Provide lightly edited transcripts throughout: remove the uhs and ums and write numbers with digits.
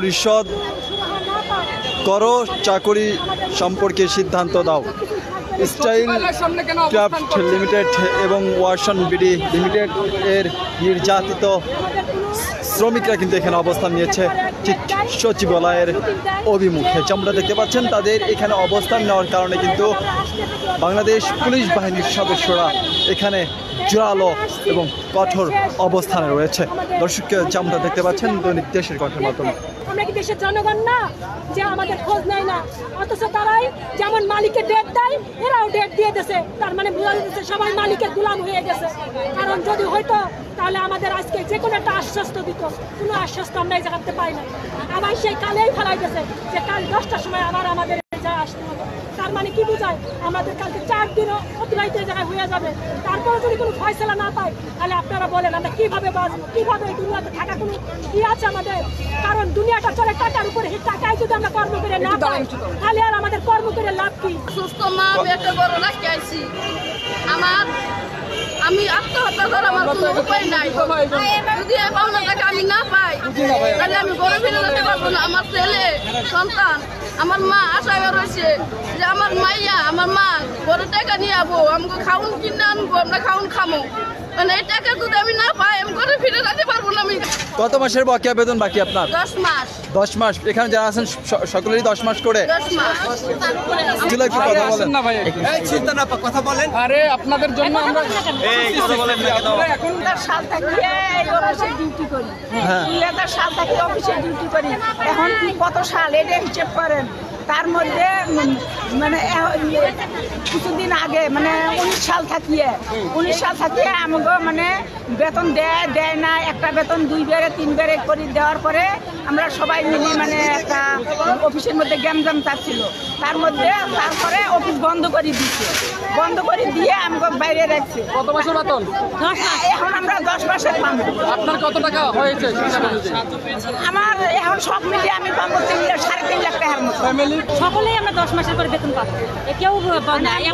পরিষদ করো, চাকরি সম্পর্কে সিদ্ধান্ত দাও। স্টাইল ক্রাফট লিমিটেড এবং ওয়াশন বিডি লিমিটেড এর নির্যাতিত শ্রমিকরা কিন্তু এখানে অবস্থান নিয়েছে ঠিক সচিবালয়ের অভিমুখে। যেমনটা দেখতে পাচ্ছেন, তাদের এখানে অবস্থান নেওয়ার কারণে কিন্তু বাংলাদেশ পুলিশ বাহিনীর সদস্যরা এখানে জোরালো এবং কঠোর অবস্থানে রয়েছে। দর্শককে যেমনটা দেখতে পাচ্ছেন দৈনিক দেশের কণ্ঠের মাধ্যমে। আমরা কি দেশের জনগণ না যে আমাদের খোঁজ নেয় না? অথচ তারাই যেমন মালিকের ডেট দেয়, এরাও ডেট দিয়ে দিয়েছে। তার মানে বোঝা যাচ্ছে সবাই মালিকের গোলাম হয়ে গেছে। কারণ যদি হয়তো তাহলে আমাদের আজকে যে কোনো একটা আশ্বস্ত দিত, কোনো আশ্বস্ত আমরা এই জায়গাতে পাই না। আবার সেই কালেই ফেলাই গেছে যে কাল 10টার সময় আবার আমাদের যা আসতে হবে। তার মানে কি বোঝায়? আমাদের কালকে 4 দিনও অতিবাহিত জায়গায় হয়ে যাবে। তারপরে যদি কোনো ফয়সালা না পাই, তাহলে আপনারা বলেন আমরা কিভাবে বাঁচবো, কিভাবে এই দুনিয়াতে থাকা কোনো কি আছে আমাদের? কারণ দুনিয়াটা চলে টাকার উপরে। টাকায় যদি আমরা কর্ম করে না পাই, তাহলে আর আমাদের কর্ম করে লাভ কি? সুস্থ মা বেটা বড় রাখতে আইছি। আমি আত্মহত্যা করার আমার কোনো উপায় নাই। যদি এই পাওনা টাকা আমি না পাই, তাহলে আমি ঘরে ফিরে যেতে পারবো না। আমার ছেলে সন্তান, আমার মা আশায় রয়েছে যে আমার মাইয়া, আমার মা ঘরে টাকা নিয়ে যাবো, আমাকে খাউন কিনে আনবো, আমরা খাউন খামো। মানে এই টাকা যদি আমি না পাই, আমি ঘরে ফিরে যেতে পারবো না। আমি কত মাসের বকেয়া বেতন বাকি আপনার? 10 মাস। 10 মাস। এখানে যারা আছেন সকলেরই 10 মাস করে? 10 মাস। ছিল একটু কথা বলেন না ভাই, এই চিন্তা না, কথা বলেন। আরে আপনাদের জন্য আমরা কথা বলেন না কেন? এখন সাল থেকে এই অফিসে ডিউটি করি। 2000 সাল থেকে অফিসে ডিউটি করি। এখন কত সাল এটা হিসেব করেন। তার মধ্যে মানে কিছুদিন আগে মানে 19 সাল থাকিয়ে আমাকে মানে বেতন দেয় না। একটা বেতন 2 বেড়ে 3 বেড়ে করে দেওয়ার পরে আমরা সবাই মিলে মানে একটা অফিসের মধ্যে গ্যামজাম চাচ্ছিল। তার মধ্যে তারপরে অফিস বন্ধ করে দিচ্ছে। বন্ধ করে দিয়ে আমাকে বাইরে রাখছে। কত মাসের বেতন? এখন আমরা 10 মাসের পাবো। আপনার কত টাকা হয়েছে? আমার এখন সব মিলিয়ে আমি পাবো 3.5 লাখ টাকার মতো। সকলেই আমরা 10 মাসের করে বেতন পাবো। কেউ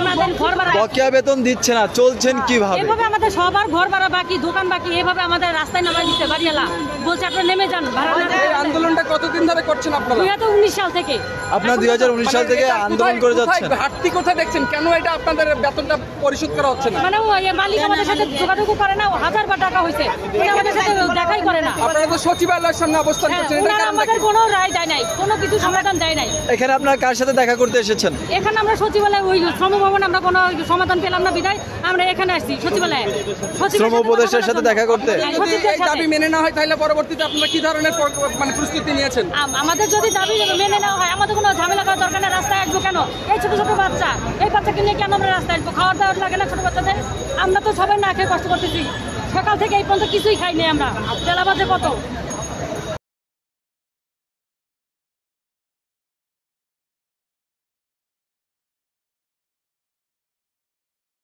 আমাদের ঘর ভাড়া বকেয়া বেতন দিচ্ছে না, চলছেন কিভাবে? এভাবে আমাদের সবার ঘর ভাড়া বাকি, দোকান বাকি, এভাবে আমাদের রাস্তায় নামাই দিতে বাড়িয়ালা বলছে আপনারা নেমে যান ভাড়া না। এই আন্দোলনটা কতদিন ধরে করছেন আপনারা? 2019 সাল থেকে। আপনারা 2019 সাল থেকে আন্দোলন করে যাচ্ছেন। ঘাটতি কোথায় দেখছেন? কেন এটা আপনাদের বেতনটা পরিশোধ করা হচ্ছে না? মানে ওই মালিক আমাদের সাথে যোগাযোগ করে না। 1000 বার টাকা হয়েছে, উনি আমাদের সাথে দেখাই করে না। আপনারা তো সচিবালয়ের সামনে অবস্থান করছেন, এটা কারণ আমাদের কোনো রায় দেয় নাই, কোনো কিছু সমাধান দেয় নাই। এখানে আপনারা কার সাথে দেখা করতে এসেছেন? এখানে আমরা সচিবালয় ওই শ্রম ভবন আমরা কোনো সমাধান পেলাম না বিধায় আমরা এখানে আসছি সচিবালয়ে। শ্রম উপদেষ্টার সাথে দেখা করতে? যদি এই দাবি মেনে না হয় তাহলে পরবর্তীতে আপনারা কি ধরনের মানে প্রস্তুতি নিয়েছেন? আমাদের যদি দাবি মেনে নেওয়া হয়, আমাদের কোনো ঝামেলা করার দরকার নেই। রাস্তায় আসবো কেন? এই ছোট ছোট বাচ্চা, এই বাচ্চাকে নিয়ে কেন আমরা রাস্তায় আসবো? খাওয়ার দাওয়ার লাগে না ছোট বাচ্চাদের? আমরা তো সবাই না খেয়ে কষ্ট করতেছি। সকাল থেকে এই পর্যন্ত কিছুই খাইনি আমরা। বেলা বাজে কত?